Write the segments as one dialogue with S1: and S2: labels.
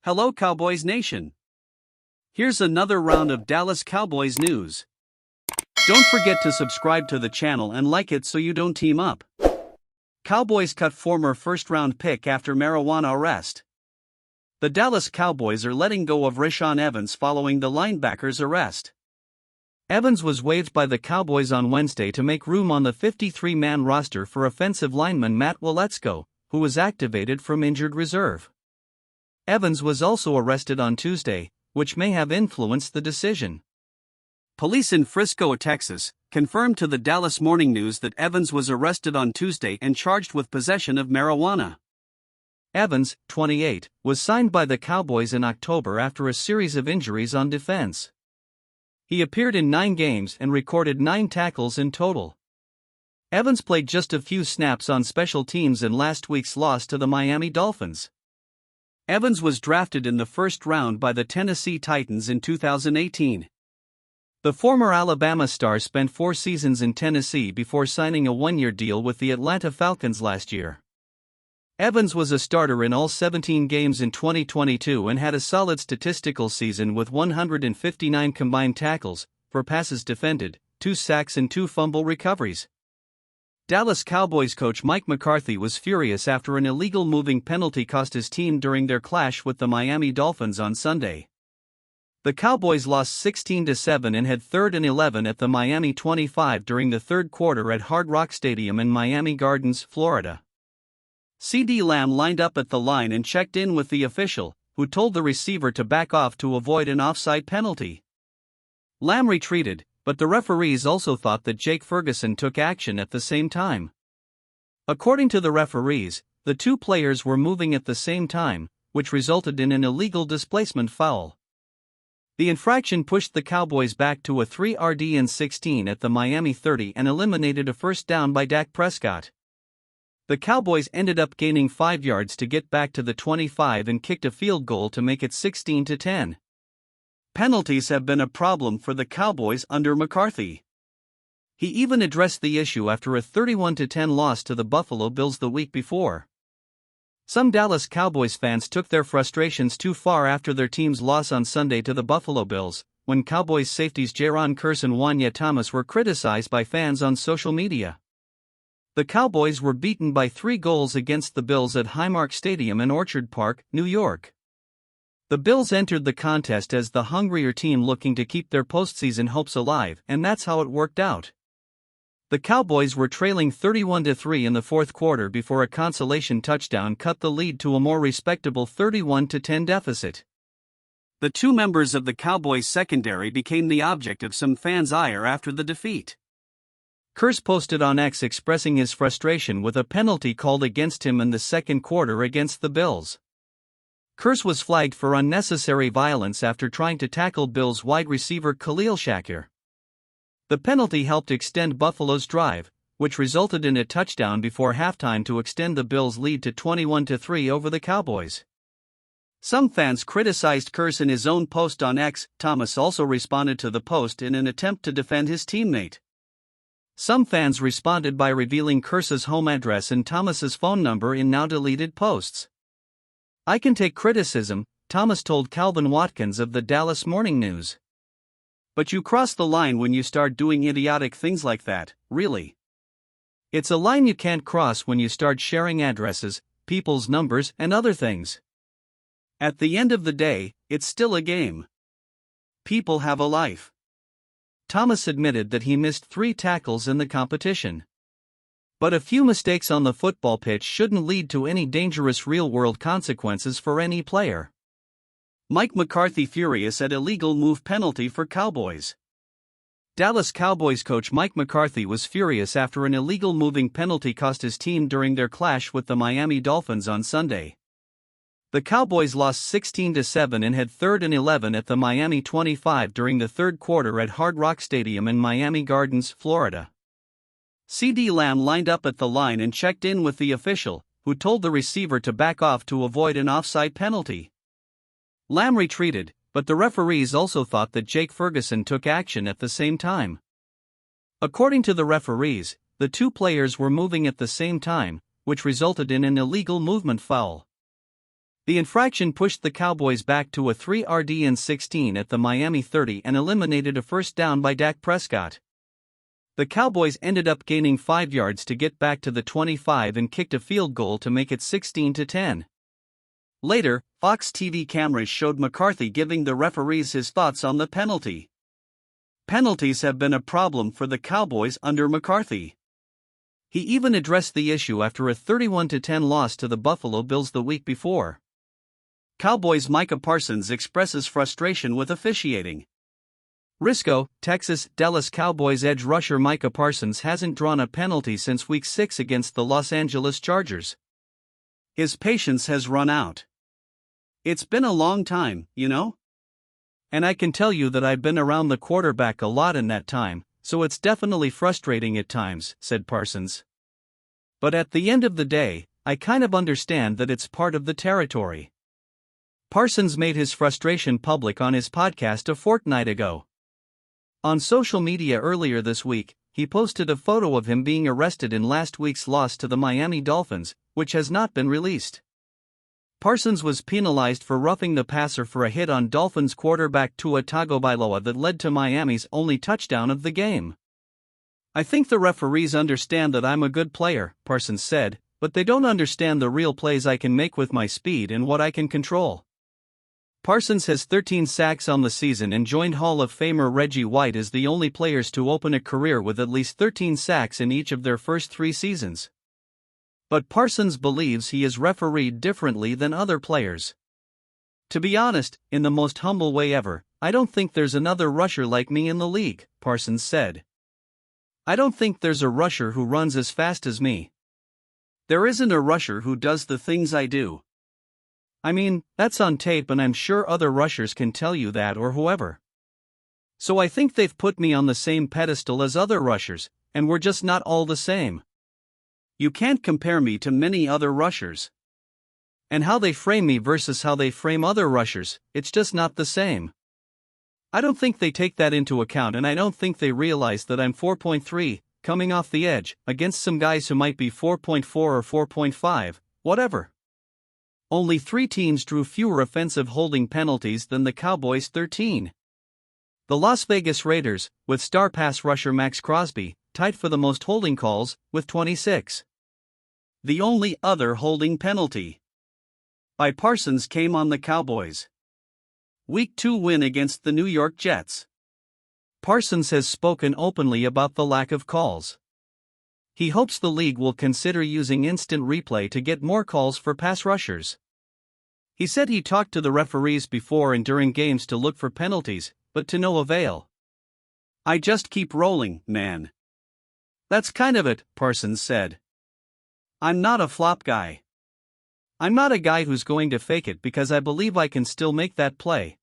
S1: Hello Cowboys Nation. Here's another round of Dallas Cowboys news. Don't forget to subscribe to the channel and like it so you don't team up. Cowboys cut former first-round pick after marijuana arrest. The Dallas Cowboys are letting go of Rashaan Evans following the linebacker's arrest. Evans was waived by the Cowboys on Wednesday to make room on the 53-man roster for offensive lineman Matt Waletzko, who was activated from injured reserve. Evans was also arrested on Tuesday, which may have influenced the decision. Police in Frisco, Texas, confirmed to the Dallas Morning News that Evans was arrested on Tuesday and charged with possession of marijuana. Evans, 28, was signed by the Cowboys in October after a series of injuries on defense. He appeared in 9 games and recorded 9 tackles in total. Evans played just a few snaps on special teams in last week's loss to the Miami Dolphins. Evans was drafted in the first round by the Tennessee Titans in 2018. The former Alabama star spent 4 seasons in Tennessee before signing a 1-year deal with the Atlanta Falcons last year. Evans was a starter in all 17 games in 2022 and had a solid statistical season with 159 combined tackles, for passes defended, 2 sacks and 2 fumble recoveries. Dallas Cowboys coach Mike McCarthy was furious after an illegal moving penalty cost his team during their clash with the Miami Dolphins on Sunday. The Cowboys lost 16-7 and had 3rd and 11 at the Miami 25 during the third quarter at Hard Rock Stadium in Miami Gardens, Florida. CeeDee Lamb lined up at the line and checked in with the official, who told the receiver to back off to avoid an offside penalty. Lamb retreated, but the referees also thought that Jake Ferguson took action at the same time. According to the referees, the 2 players were moving at the same time, which resulted in an illegal displacement foul. The infraction pushed the Cowboys back to a 3rd-and-16 at the Miami 30 and eliminated a first down by Dak Prescott. The Cowboys ended up gaining 5 yards to get back to the 25 and kicked a field goal to make it 16-10. Penalties have been a problem for the Cowboys under McCarthy. He even addressed the issue after a 31-10 loss to the Buffalo Bills the week before. Some Dallas Cowboys fans took their frustrations too far after their team's loss on Sunday to the Buffalo Bills, when Cowboys safeties Jaron Kearse and Wanya Thomas were criticized by fans on social media. The Cowboys were beaten by 3 goals against the Bills at Highmark Stadium in Orchard Park, New York. The Bills entered the contest as the hungrier team looking to keep their postseason hopes alive, and that's how it worked out. The Cowboys were trailing 31-3 in the fourth quarter before a consolation touchdown cut the lead to a more respectable 31-10 deficit. The 2 members of the Cowboys secondary became the object of some fans' ire after the defeat. Kearse posted on X expressing his frustration with a penalty called against him in the second quarter against the Bills. Kearse was flagged for unnecessary violence after trying to tackle Bills wide receiver Khalil Shakir. The penalty helped extend Buffalo's drive, which resulted in a touchdown before halftime to extend the Bills' lead to 21-3 over the Cowboys. Some fans criticized Kearse in his own post on X. Thomas also responded to the post in an attempt to defend his teammate. Some fans responded by revealing Kearse's home address and Thomas's phone number in now-deleted posts. "I can take criticism," Thomas told Calvin Watkins of the Dallas Morning News. "But you cross the line when you start doing idiotic things like that, really. It's a line you can't cross when you start sharing addresses, people's numbers, and other things. At the end of the day, it's still a game. People have a life." Thomas admitted that he missed 3 tackles in the competition. But a few mistakes on the football pitch shouldn't lead to any dangerous real-world consequences for any player. Mike McCarthy furious at illegal move penalty for Cowboys. Dallas Cowboys coach Mike McCarthy was furious after an illegal moving penalty cost his team during their clash with the Miami Dolphins on Sunday. The Cowboys lost 16-7 and had 3rd and 11 at the Miami 25 during the third quarter at Hard Rock Stadium in Miami Gardens, Florida. CeeDee Lamb lined up at the line and checked in with the official, who told the receiver to back off to avoid an offside penalty. Lamb retreated, but the referees also thought that Jake Ferguson took action at the same time. According to the referees, the 2 players were moving at the same time, which resulted in an illegal movement foul. The infraction pushed the Cowboys back to a 3rd&16 at the Miami 30 and eliminated a first down by Dak Prescott. The Cowboys ended up gaining 5 yards to get back to the 25 and kicked a field goal to make it 16-10. Later, Fox TV cameras showed McCarthy giving the referees his thoughts on the penalty. Penalties have been a problem for the Cowboys under McCarthy. He even addressed the issue after a 31-10 loss to the Buffalo Bills the week before. Cowboys' Micah Parsons expresses frustration with officiating. Risco, Texas. Dallas Cowboys edge rusher Micah Parsons hasn't drawn a penalty since Week 6 against the Los Angeles Chargers. His patience has run out. It's been a long time, you know? And I can tell you that I've been around the quarterback a lot in that time, so it's definitely frustrating at times, said Parsons. But at the end of the day, I kind of understand that it's part of the territory. Parsons made his frustration public on his podcast a fortnight ago. On social media earlier this week, he posted a photo of him being arrested in last week's loss to the Miami Dolphins, which has not been released. Parsons was penalized for roughing the passer for a hit on Dolphins quarterback Tua Tagovailoa that led to Miami's only touchdown of the game. I think the referees understand that I'm a good player, Parsons said, but they don't understand the real plays I can make with my speed and what I can control. Parsons has 13 sacks on the season and joined Hall of Famer Reggie White as the only players to open a career with at least 13 sacks in each of their first 3 seasons. But Parsons believes he is refereed differently than other players. To be honest, in the most humble way ever, I don't think there's another rusher like me in the league, Parsons said. I don't think there's a rusher who runs as fast as me. There isn't a rusher who does the things I do. I mean, that's on tape and I'm sure other rushers can tell you that or whoever. So I think they've put me on the same pedestal as other rushers, and we're just not all the same. You can't compare me to many other rushers. And how they frame me versus how they frame other rushers, it's just not the same. I don't think they take that into account and I don't think they realize that I'm 4.3, coming off the edge, against some guys who might be 4.4 or 4.5, whatever. Only 3 teams drew fewer offensive holding penalties than the Cowboys' 13. The Las Vegas Raiders, with star pass rusher Max Crosby, tied for the most holding calls, with 26. The only other holding penalty by Parsons came on the Cowboys' Week 2 win against the New York Jets. Parsons has spoken openly about the lack of calls. He hopes the league will consider using instant replay to get more calls for pass rushers. He said he talked to the referees before and during games to look for penalties, but to no avail. I just keep rolling, man. That's kind of it, Parsons said. I'm not a flop guy. I'm not a guy who's going to fake it because I believe I can still make that play.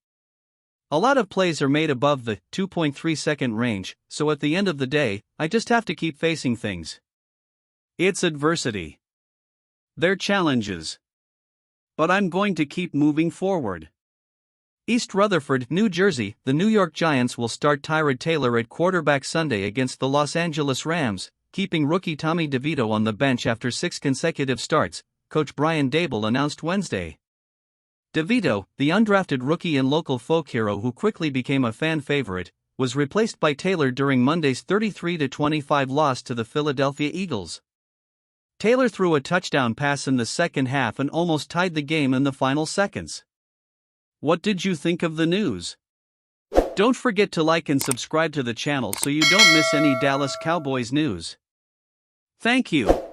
S1: A lot of plays are made above the 2.3 second range, so at the end of the day, I just have to keep facing things. It's adversity. They're challenges. But I'm going to keep moving forward. East Rutherford, New Jersey. The New York Giants will start Tyrod Taylor at quarterback Sunday against the Los Angeles Rams, keeping rookie Tommy DeVito on the bench after 6 consecutive starts, Coach Brian Daboll announced Wednesday. DeVito, the undrafted rookie and local folk hero who quickly became a fan favorite, was replaced by Taylor during Monday's 33-25 loss to the Philadelphia Eagles. Taylor threw a touchdown pass in the second half and almost tied the game in the final seconds. What did you think of the news? Don't forget to like and subscribe to the channel so you don't miss any Dallas Cowboys news. Thank you.